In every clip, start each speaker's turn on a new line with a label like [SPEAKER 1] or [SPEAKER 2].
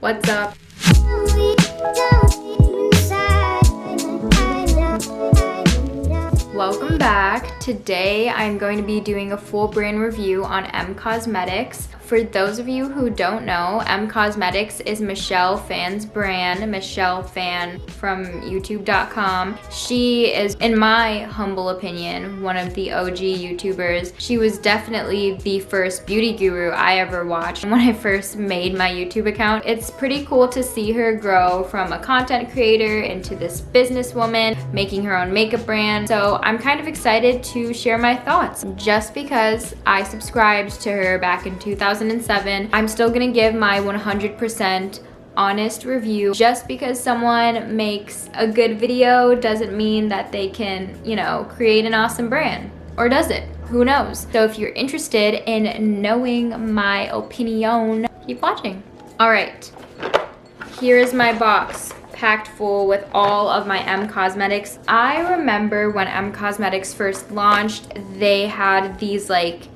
[SPEAKER 1] What's up? Welcome back. Today I'm going to be doing a full brand review on M Cosmetics. For those of you who don't know, M Cosmetics is Michelle Phan's brand. Michelle Phan from youtube.com. She is, in my humble opinion, one of the OG YouTubers. She was definitely the first beauty guru I ever watched when I first made my YouTube account. It's pretty cool to see her grow from a content creator into this businesswoman, making her own makeup brand. So I'm kind of excited to share my thoughts. Just because I subscribed to her back in 2007, I'm still gonna give my 100% honest review. Just because someone makes a good video doesn't mean that they can, create an awesome brand. Or does it? Who knows? So if you're interested in knowing my opinion, keep watching. All right, here is my box, packed full with all of my M Cosmetics. I remember when M Cosmetics first launched, they had these like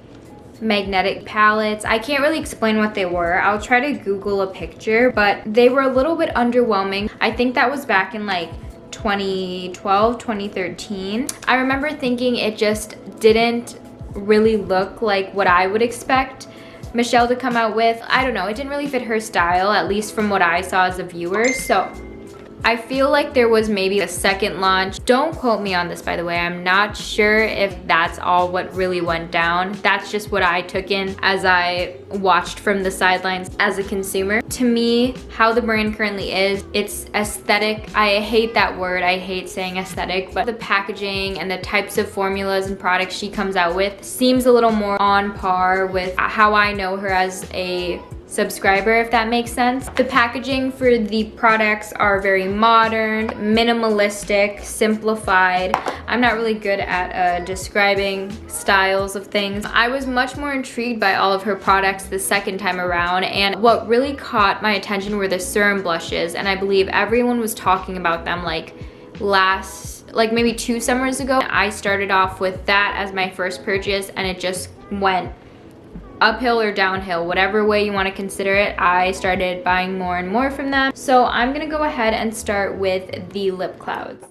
[SPEAKER 1] magnetic palettes. I can't really explain what they were. I'll try to Google a picture, but they were a little bit underwhelming. I think that was back in like 2012, 2013. I remember thinking it just didn't really look like what I would expect Michelle to come out with. I don't know, it didn't really fit her style, at least from what I saw as a viewer. So I feel like there was maybe a second launch. Don't quote me on this, by the way. I'm not sure if that's all what really went down. That's just what I took in as I watched from the sidelines as a consumer. To me, how the brand currently is, it's aesthetic. I hate that word. I hate saying aesthetic, but the packaging and the types of formulas and products she comes out with seems a little more on par with how I know her as a subscriber, if that makes sense. The packaging for the products are very modern, minimalistic, simplified. I'm not really good at describing styles of things. I was much more intrigued by all of her products the second time around, and what really caught my attention were the serum blushes, and I believe everyone was talking about them like maybe 2 summers ago. I started off with that as my first purchase, and it just went uphill or downhill, whatever way you want to consider it. I started buying more and more from them. So I'm gonna go ahead and start with the lip clouds.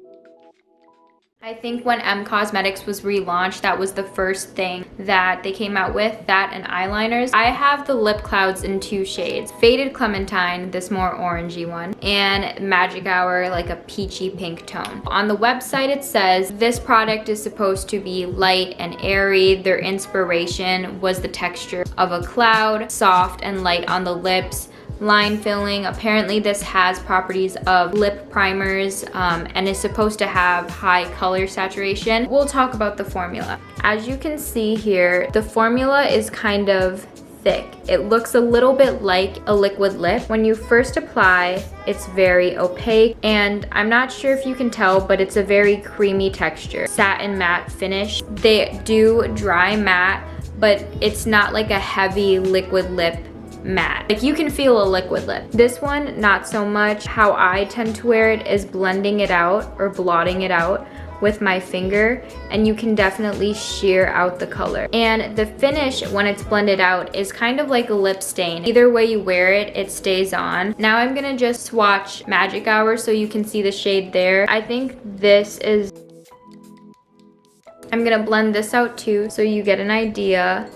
[SPEAKER 1] I think when M Cosmetics was relaunched, that was the first thing that they came out with, that and eyeliners. I have the lip clouds in 2 shades. Faded Clementine, this more orangey one, and Magic Hour, like a peachy pink tone. On the website it says this product is supposed to be light and airy. Their inspiration was the texture of a cloud, soft and light on the lips. Line filling, apparently this has properties of lip primers and is supposed to have high color saturation. We'll talk about the formula. As you can see here, the formula is kind of thick. It looks a little bit like a liquid lip. When you first apply, it's very opaque, and I'm not sure if you can tell, but it's a very creamy texture. Satin matte finish. They do dry matte, but it's not like a heavy liquid lip matte. Like, you can feel a liquid lip. This one, not so much. How I tend to wear it is blending it out or blotting it out with my finger, and you can definitely sheer out the color. And the finish, when it's blended out, is kind of like a lip stain. Either way you wear it, it stays on. Now I'm gonna just swatch Magic Hour so you can see the shade there. I think this is... I'm gonna blend this out too so you get an idea.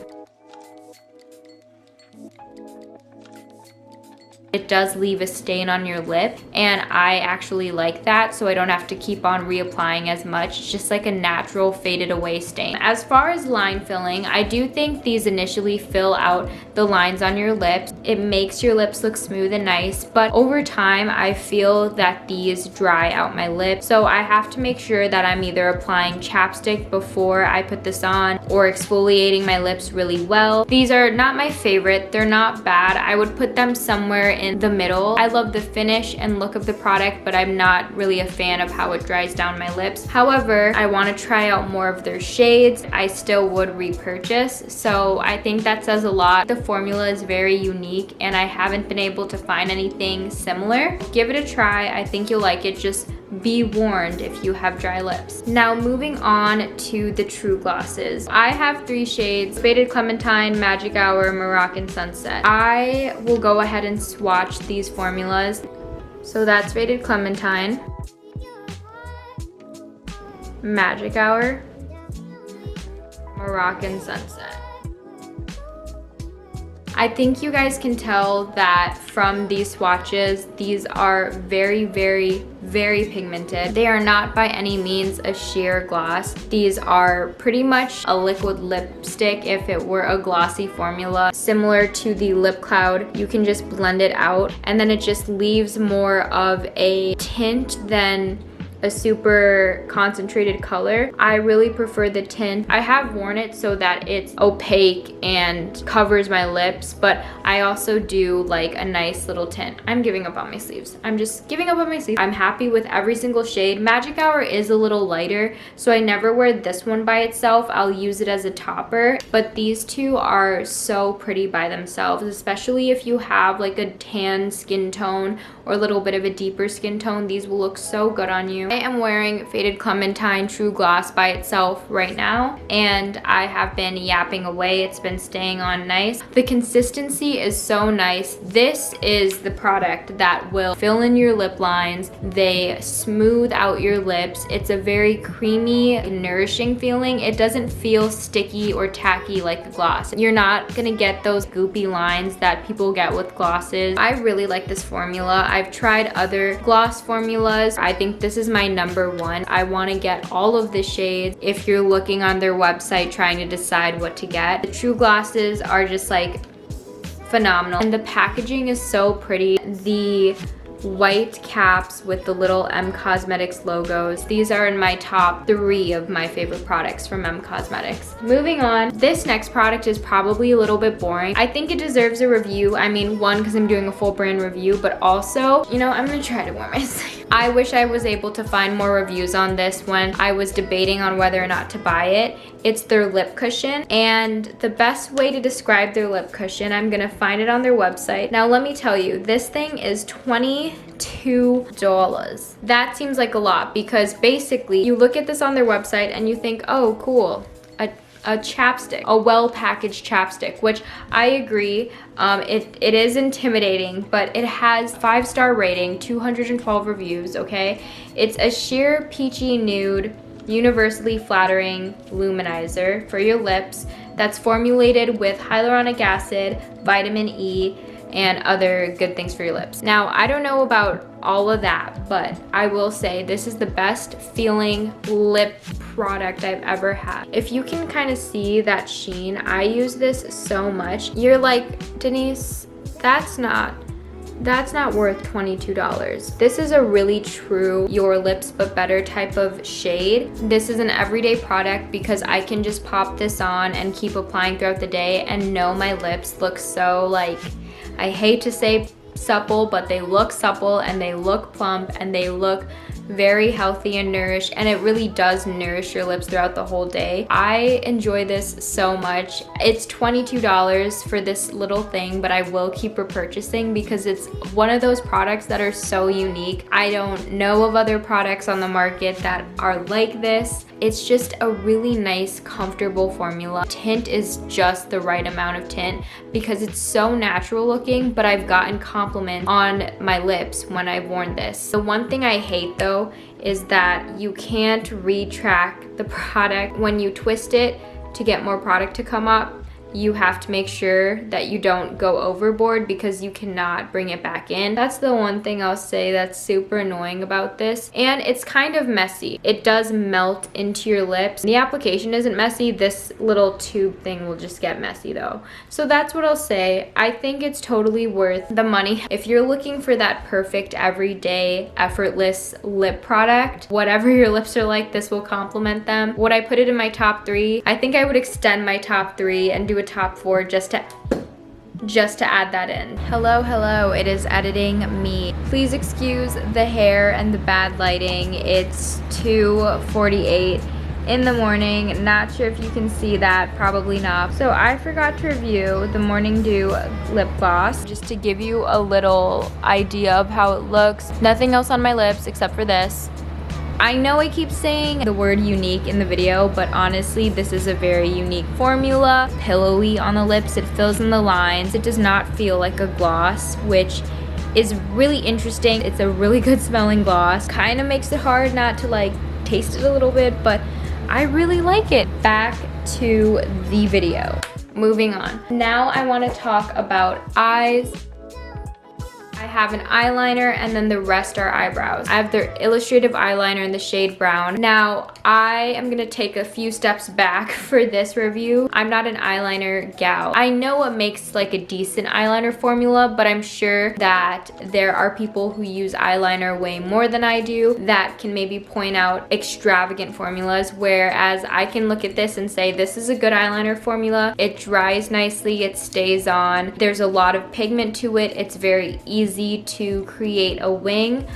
[SPEAKER 1] It does leave a stain on your lip, and I actually like that, so I don't have to keep on reapplying as much. It's just like a natural faded away stain. As far as line filling, I do think these initially fill out the lines on your lips. It makes your lips look smooth and nice, but over time I feel that these dry out my lips, so I have to make sure that I'm either applying chapstick before I put this on or exfoliating my lips really well. These are not my favorite. They're not bad. I would put them somewhere in the middle. I love the finish and look of the product, but I'm not really a fan of how it dries down my lips. However, I want to try out more of their shades. I still would repurchase, so I think that says a lot. The formula is very unique, and I haven't been able to find anything similar. Give it a try. I think you'll like it. Just be warned if you have dry lips. Now moving on to the True Glosses. I have 3 shades: Faded Clementine, Magic Hour, Moroccan Sunset. I will go ahead and swatch these formulas. So that's Faded Clementine, Magic Hour, Moroccan Sunset. I think you guys can tell that from these swatches, these are very, very, very pigmented. They are not by any means a sheer gloss. These are pretty much a liquid lipstick if it were a glossy formula. Similar to the Lip Cloud, you can just blend it out and then it just leaves more of a tint than a super concentrated color. I really prefer the tint. I have worn it so that it's opaque and covers my lips, but I also do like a nice little tint. I'm giving up on my sleeves. I'm just giving up on my sleeves. I'm happy with every single shade. Magic Hour is a little lighter, so I never wear this one by itself. I'll use it as a topper, but these two are so pretty by themselves, especially if you have like a tan skin tone or a little bit of a deeper skin tone. These will look so good on you. I am wearing Faded Clementine True Gloss by itself right now, and I have been yapping away. It's been staying on nice. The consistency is so nice. This is the product that will fill in your lip lines. They smooth out your lips. It's a very creamy, nourishing feeling. It doesn't feel sticky or tacky like a gloss. You're not gonna get those goopy lines that people get with glosses. I really like this formula. I've tried other gloss formulas. I think this is my number one. I want to get all of the shades if you're looking on their website trying to decide what to get. The True Glosses are just like phenomenal, and the packaging is so pretty. The white caps with the little M Cosmetics logos. These are in my top 3 of my favorite products from M Cosmetics. Moving on, this next product is probably a little bit boring. I think it deserves a review. I mean, one, because I'm doing a full brand review, but also, you know, I'm gonna try to wear my sleeve. I wish I was able to find more reviews on this when I was debating on whether or not to buy it. It's their lip cushion, and the best way to describe their lip cushion, I'm gonna find it on their website. Now let me tell you, this thing is $22. That seems like a lot because basically you look at this on their website and you think, oh cool, a chapstick, a well-packaged chapstick, which I agree, it is intimidating, but it has 5-star rating, 212 reviews, okay? It's a sheer peachy nude, universally flattering luminizer for your lips that's formulated with hyaluronic acid, vitamin E, and other good things for your lips. Now, I don't know about all of that, but I will say this is the best feeling lip product I've ever had. If you can kind of see that sheen, I use this so much. You're like, Denise, that's not worth $22. This is a really true your lips but better type of shade. This is an everyday product because I can just pop this on and keep applying throughout the day and know my lips look so, like, I hate to say supple, but they look supple and they look plump and they look very healthy and nourished, and it really does nourish your lips throughout the whole day. I enjoy this so much. It's $22 for this little thing, but I will keep repurchasing because it's one of those products that are so unique. I don't know of other products on the market that are like this. It's just a really nice, comfortable formula. Tint is just the right amount of tint because it's so natural looking, but I've gotten compliments on my lips when I've worn this. The one thing I hate though is that you can't retract the product. When you twist it to get more product to come up, you have to make sure that you don't go overboard because you cannot bring it back in. That's the one thing I'll say that's super annoying about this. And it's kind of messy. It does melt into your lips. The application isn't messy. This little tube thing will just get messy though. So that's what I'll say. I think it's totally worth the money. If you're looking for that perfect everyday effortless lip product, whatever your lips are like, this will complement them. Would I put it in my top 3? I think I would extend my top 3 and do a top 4 just to add that in. Hello, it is editing me. Please excuse the hair and the bad lighting. It's 2:48 in the morning. Not sure if you can see that, probably not. So I forgot to review the Morning Dew lip gloss, just to give you a little idea of how it looks. Nothing else on my lips except for this. I know I keep saying the word unique in the video, but honestly, this is a very unique formula. Pillowy on the lips, it fills in the lines. It does not feel like a gloss, which is really interesting. It's a really good smelling gloss. Kind of makes it hard not to like taste it a little bit, but I really like it. Back to the video. Moving on. Now I want to talk about eyes. I have an eyeliner and then the rest are eyebrows. I have their illustrative eyeliner in the shade brown. Now, I am gonna take a few steps back for this review. I'm not an eyeliner gal. I know what makes like a decent eyeliner formula, but I'm sure that there are people who use eyeliner way more than I do that can maybe point out extravagant formulas, whereas I can look at this and say, this is a good eyeliner formula. It dries nicely, it stays on. There's a lot of pigment to it. It's very easy to create a wing,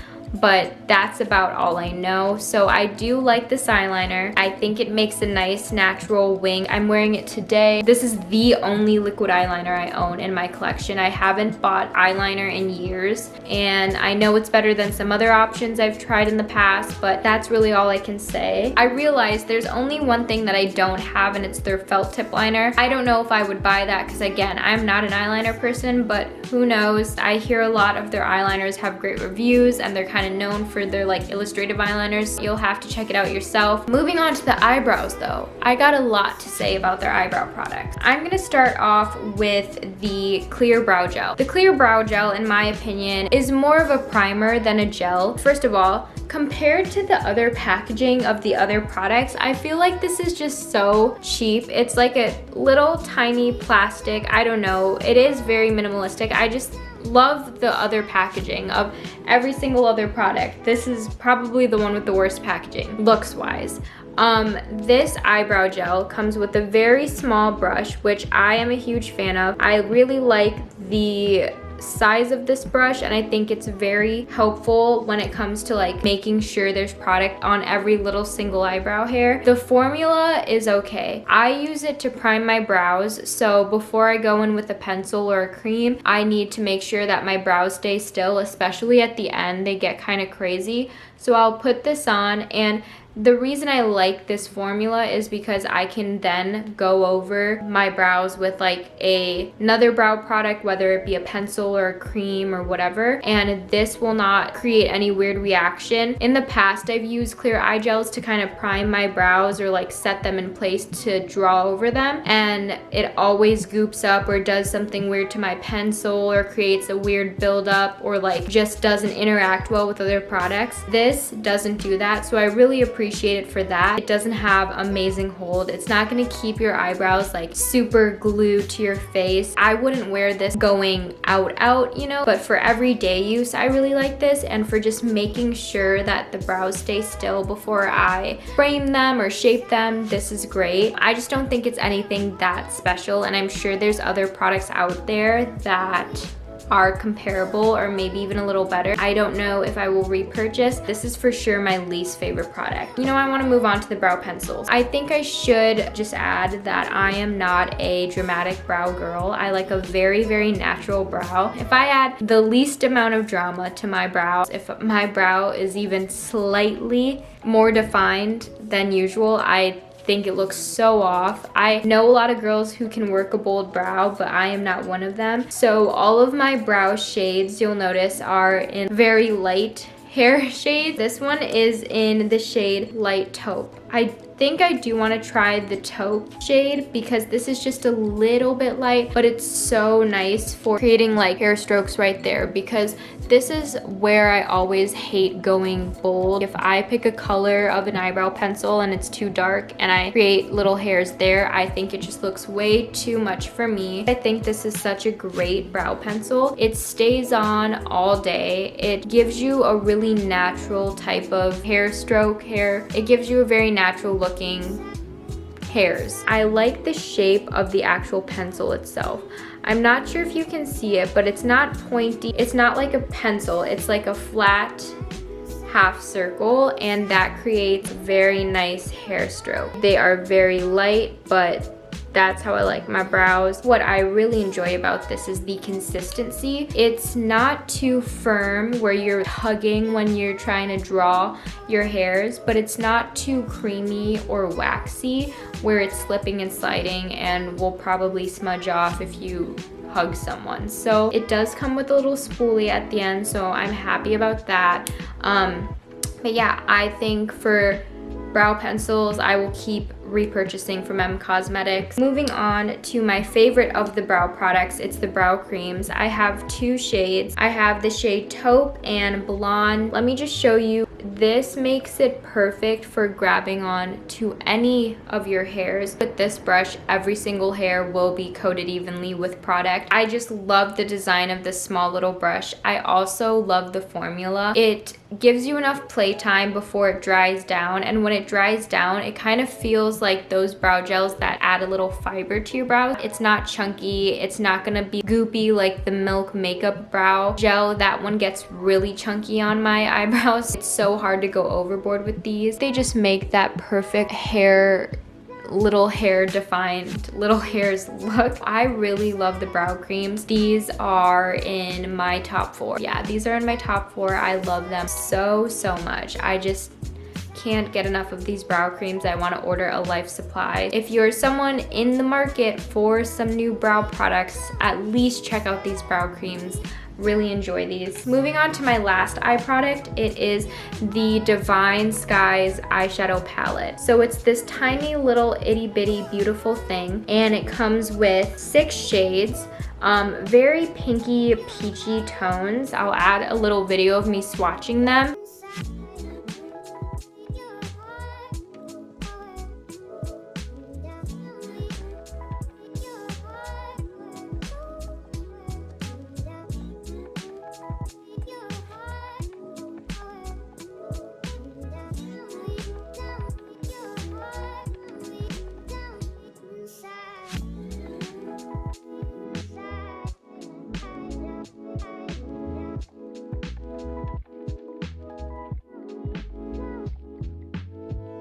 [SPEAKER 1] but that's about all I know. So I do like this eyeliner. I think it makes a nice natural wing. I'm wearing it today. This is the only liquid eyeliner I own in my collection. I haven't bought eyeliner in years, and I know it's better than some other options I've tried in the past, but that's really all I can say. I realized there's only one thing that I don't have, and it's their felt tip liner. I don't know if I would buy that because, again, I'm not an eyeliner person, but who knows? I hear a lot of their eyeliners have great reviews, and they're kind of known for their like illustrative eyeliners. You'll have to check it out yourself. Moving on to the eyebrows though, I got a lot to say about their eyebrow products. I'm gonna start off with the clear brow gel. The clear brow gel, in my opinion, is more of a primer than a gel. First of all, compared to the other packaging of the other products, I feel like this is just so cheap. It's like a little tiny plastic, I don't know. It is very minimalistic. I just love the other packaging of every single other product. This is probably the one with the worst packaging, looks wise. This eyebrow gel comes with a very small brush, which I am a huge fan of. I really like the size of this brush, and I think it's very helpful when it comes to like making sure there's product on every little single eyebrow hair. The formula is okay. I use it to prime my brows, so before I go in with a pencil or a cream, I need to make sure that my brows stay still, especially at the end. They get kind of crazy. So I'll put this on, and the reason I like this formula is because I can then go over my brows with like another brow product, whether it be a pencil or a cream or whatever, and this will not create any weird reaction. In the past, I've used clear eye gels to kind of prime my brows or like set them in place to draw over them, and it always goops up or does something weird to my pencil or creates a weird buildup or like just doesn't interact well with other products. This doesn't do that, so I really appreciate it for that. It doesn't have amazing hold. It's not gonna keep your eyebrows like super glued to your face. I wouldn't wear this going out, you know, but for everyday use, I really like this, and for just making sure that the brows stay still before I frame them or shape them, this is great. I just don't think it's anything that special, and I'm sure there's other products out there that are comparable or maybe even a little better. I don't know if I will repurchase. This is for sure my least favorite product. You know, I want to move on to the brow pencils. I think I should just add that I am not a dramatic brow girl. I like a very, very natural brow. If I add the least amount of drama to my brows, if my brow is even slightly more defined than usual, I think it looks so off. I know a lot of girls who can work a bold brow, but I am not one of them. So all of my brow shades, you'll notice, are in very light hair shades. This one is in the shade Light Taupe. I think I do want to try the taupe shade because this is just a little bit light, but it's so nice for creating like hair strokes right there, because this is where I always hate going bold. If I pick a color of an eyebrow pencil and it's too dark and I create little hairs there, I think it just looks way too much for me. I think this is such a great brow pencil. It stays on all day. It gives you a really natural type of hair stroke hair. It gives you a very natural looking hairs. I like the shape of the actual pencil itself. I'm not sure if you can see it, but it's not pointy. It's not like a pencil. It's like a flat half circle, and that creates very nice hair stroke. They are very light, but that's how I like my brows. What I really enjoy about this is the consistency. It's not too firm where you're hugging when you're trying to draw your hairs, but it's not too creamy or waxy where it's slipping and sliding and will probably smudge off if you hug someone. So it does come with a little spoolie at the end, so I'm happy about that. But yeah, I think for brow pencils, I will keep repurchasing from Cosmetics. Moving on to my favorite of the brow products, it's the brow creams. I have two shades. I have the shade Taupe and Blonde. Let me just show you. This makes it perfect for grabbing on to any of your hairs. With this brush, every single hair will be coated evenly with product. I just love the design of this small little brush. I also love the formula. It gives you enough playtime before it dries down, and when it dries down, it kind of feels like those brow gels that add a little fiber to your brows. It's not chunky, it's not gonna be goopy like the Milk Makeup Brow Gel. That one gets really chunky on my eyebrows. It's so hard to go overboard with these. They just make that perfect little hair defined little hairs look. I really love the brow creams. These are in my top 4. Yeah, these are in my top 4. I love them so much. I just can't get enough of these brow creams. I want to order a life supply. If you're someone in the market for some new brow products, at least check out these brow creams. Really enjoy these. Moving on to my last eye product, it is the Divine Skies eyeshadow palette. So it's this tiny little itty bitty beautiful thing, and it comes with 6 shades. Very pinky peachy tones. I'll add a little video of me swatching them.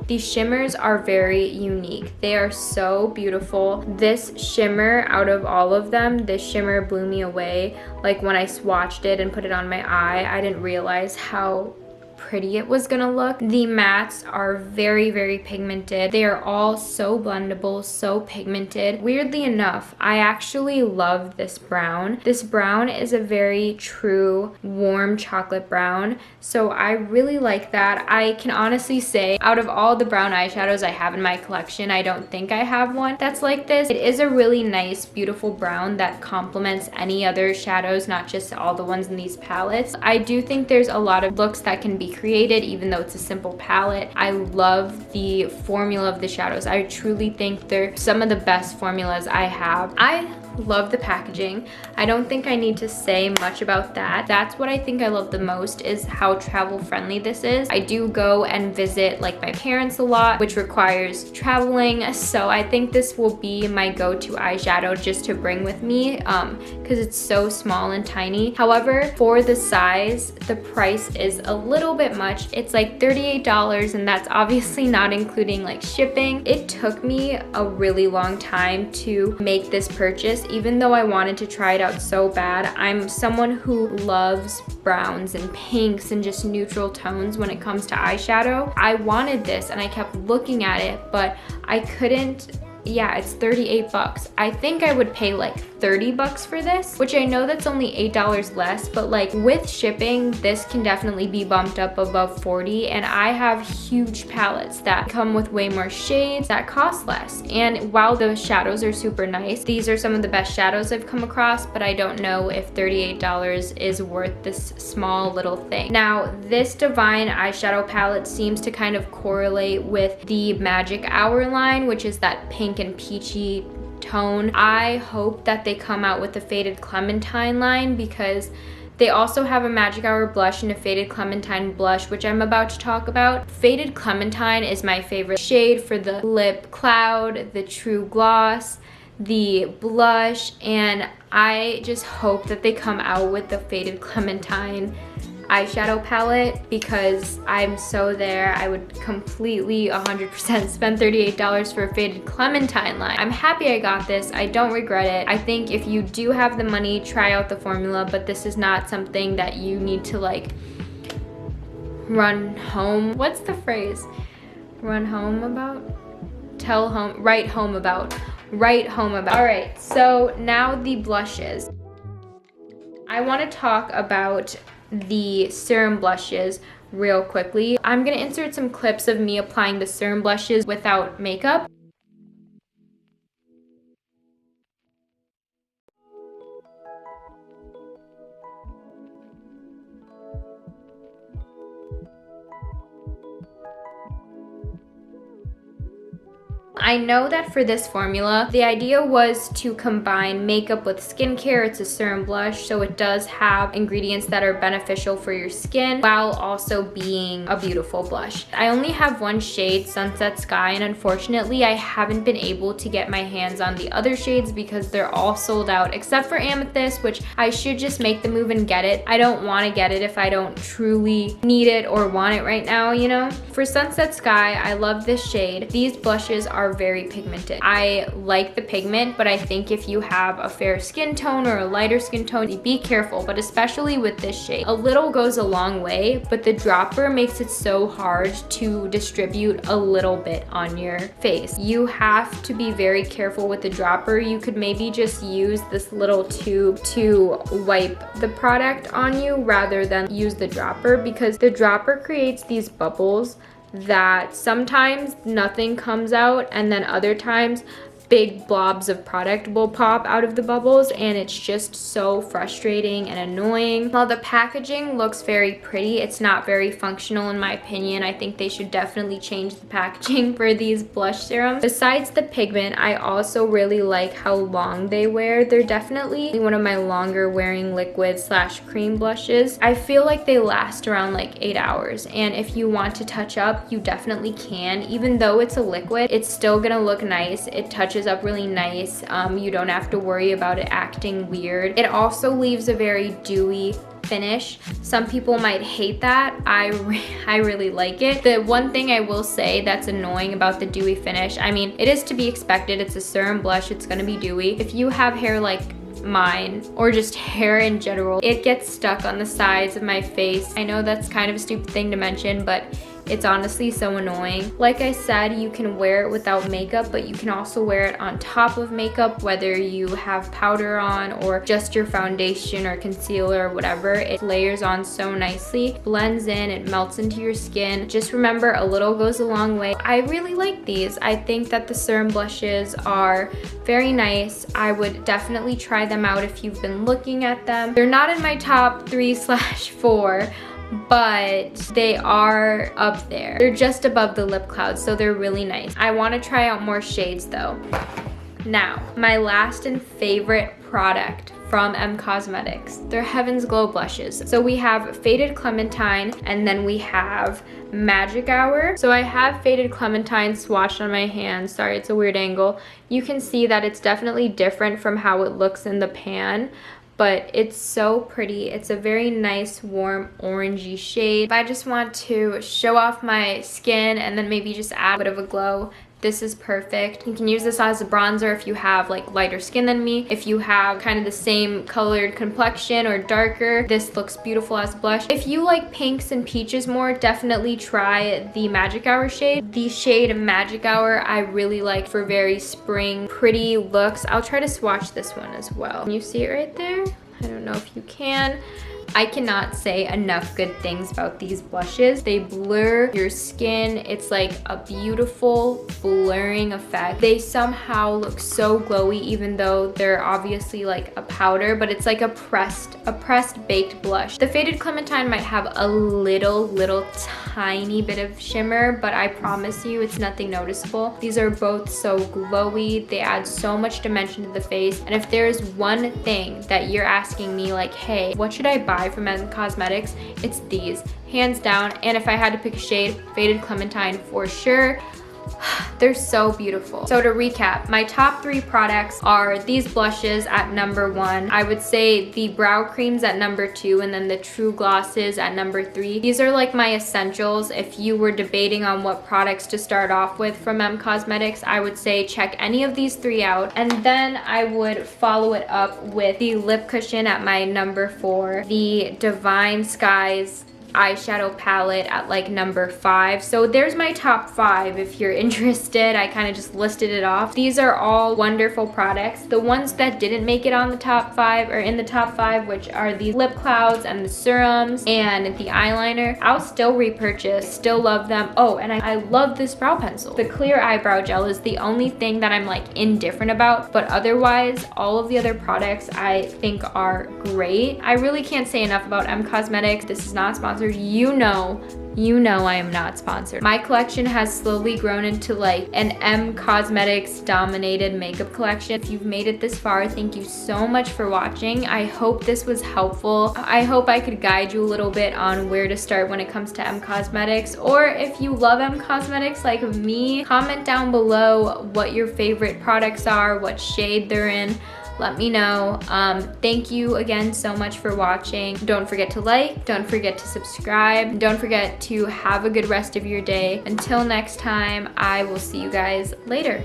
[SPEAKER 1] These shimmers are very unique. They are so beautiful. This shimmer, out of all of them, this shimmer blew me away. Like when I swatched it and put it on my eye, I didn't realize how pretty it was gonna look. The mattes are very pigmented. They are all so blendable, so pigmented. Weirdly enough, I actually love this brown. This brown is a very true warm chocolate brown, so I really like that. I can honestly say out of all the brown eyeshadows I have in my collection, I don't think I have one that's like this. It is a really nice, beautiful brown that complements any other shadows, not just all the ones in these palettes. I do think there's a lot of looks that can be created even though it's a simple palette. I love the formula of the shadows. I truly think they're some of the best formulas I have. I love the packaging. I don't think I need to say much about that. That's what I think I love the most, is how travel friendly this is. I do go and visit like my parents a lot, which requires traveling, so I think this will be my go-to eyeshadow just to bring with me because it's so small and tiny. However, for the size, the price is a little bit much. It's like $38, and that's obviously not including like shipping. It took me a really long time to make this purchase, even though I wanted to try it out so bad. I'm someone who loves browns and pinks and just neutral tones when it comes to eyeshadow. I wanted this and I kept looking at it, but I couldn't. Yeah, it's 38 bucks. I think I would pay like 30 bucks for this, which I know that's only $8 less, but like with shipping, this can definitely be bumped up above 40, and I have huge palettes that come with way more shades that cost less. And while the shadows are super nice, these are some of the best shadows I've come across, but I don't know if $38 is worth this small little thing. Now, this Divine eyeshadow palette seems to kind of correlate with the Magic Hour line, which is that pink and peachy tone. I hope that they come out with the Faded Clementine line, because they also have a Magic Hour blush and a Faded Clementine blush, which I'm about to talk about. Faded Clementine is my favorite shade for the lip cloud, the true gloss, the blush, and I just hope that they come out with the Faded Clementine eyeshadow palette because I'm so there. I would completely 100% spend $38 for a Faded Clementine line. I'm happy I got this. I don't regret it. I think if you do have the money, try out the formula, but this is not something that you need to like run home. What's the phrase? Run home about? Tell home, write home about. Write home about. All right, so now the blushes. I want to talk about the serum blushes real quickly. I'm gonna insert some clips of me applying the serum blushes without makeup. I know that for this formula, the idea was to combine makeup with skincare. It's a serum blush, so it does have ingredients that are beneficial for your skin while also being a beautiful blush. I only have one shade, Sunset Sky, and unfortunately I haven't been able to get my hands on the other shades because they're all sold out except for Amethyst, which I should just make the move and get it. I don't want to get it if I don't truly need it or want it right now, you know? For Sunset Sky, I love this shade. These blushes are very pigmented. I like the pigment, but I think if you have a fair skin tone or a lighter skin tone, be careful, but especially with this shade. A little goes a long way, but the dropper makes it so hard to distribute a little bit on your face. You have to be very careful with the dropper. You could maybe just use this little tube to wipe the product on you rather than use the dropper, because the dropper creates these bubbles that sometimes nothing comes out and then other times big blobs of product will pop out of the bubbles, and it's just so frustrating and annoying. While the packaging looks very pretty, it's not very functional in my opinion. I think they should definitely change the packaging for these blush serums. Besides the pigment, I also really like how long they wear. They're definitely one of my longer wearing liquid slash cream blushes. I feel like they last around like 8 hours, and if you want to touch up, you definitely can. Even though it's a liquid, it's still gonna look nice. It touches up really nice. You don't have to worry about it acting weird. It also leaves a very dewy finish. Some people might hate that. I really like it. The one thing I will say that's annoying about the dewy finish, I mean, it is to be expected. It's a serum blush. It's gonna be dewy. If you have hair like mine or just hair in general, it gets stuck on the sides of my face. I know that's kind of a stupid thing to mention, but it's honestly so annoying. Like I said, you can wear it without makeup, but you can also wear it on top of makeup, whether you have powder on or just your foundation or concealer or whatever. It layers on so nicely, blends in, it melts into your skin. Just remember, a little goes a long way. I really like these. I think that the serum blushes are very nice. I would definitely try them out if you've been looking at them. They're not in my top 3/4, but they are up there. They're just above the lip cloud, so they're really nice. I want to try out more shades though. Now, my last and favorite product from Cosmetics. They're Heaven's Glow blushes. So we have Faded Clementine, and then we have Magic Hour. So I have Faded Clementine swatched on my hand. Sorry, it's a weird angle. You can see that it's definitely different from how it looks in the pan, but it's so pretty. It's a very nice warm orangey shade. If I just want to show off my skin and then maybe just add a bit of a glow, this is perfect. You can use this as a bronzer if you have like lighter skin than me. If you have kind of the same colored complexion or darker, this looks beautiful as a blush. If you like pinks and peaches more, definitely try the Magic Hour shade. The shade Magic Hour I really like for very spring, pretty looks. I'll try to swatch this one as well. Can you see it right there? I don't know if you can. I cannot say enough good things about these blushes. They blur your skin. It's like a beautiful blurring effect. They somehow look so glowy even though they're obviously like a powder, but it's like a pressed baked blush. The Faded Clementine might have a little tiny bit of shimmer, but I promise you it's nothing noticeable. These are both so glowy. They add so much dimension to the face. And if there's one thing that you're asking me like, hey, what should I buy from Cosmetics, it's these, hands down. And if I had to pick a shade, Faded Clementine for sure. They're so beautiful. So to recap, my top 3 products are these blushes at number 1. I would say the brow creams at number 2, and then the True Glosses at number 3. These are like my essentials. If you were debating on what products to start off with from M Cosmetics, I would say check any of these 3 out. And then I would follow it up with the lip cushion at my number 4, the Divine Skies eyeshadow palette at like number 5. So there's my top 5 if you're interested. I kind of just listed it off. These are all wonderful products. The ones that didn't make it on the top 5 or in the top 5, which are the lip clouds and the serums and the eyeliner, I'll still repurchase, still love them. Oh, and I love this brow pencil. The clear eyebrow gel is the only thing that I'm like indifferent about, but otherwise all of the other products I think are great. I really can't say enough about M Cosmetics. This is not sponsored. You know I am not sponsored. My collection has slowly grown into like an M Cosmetics dominated makeup collection. If you've made it this far, thank you so much for watching. I hope this was helpful. I hope I could guide you a little bit on where to start when it comes to M Cosmetics. Or if you love M Cosmetics like me, comment down below what your favorite products are, what shade they're in. Let me know. Thank you again so much for watching. Don't forget to like, don't forget to subscribe, don't forget to have a good rest of your day. Until next time, I will see you guys later.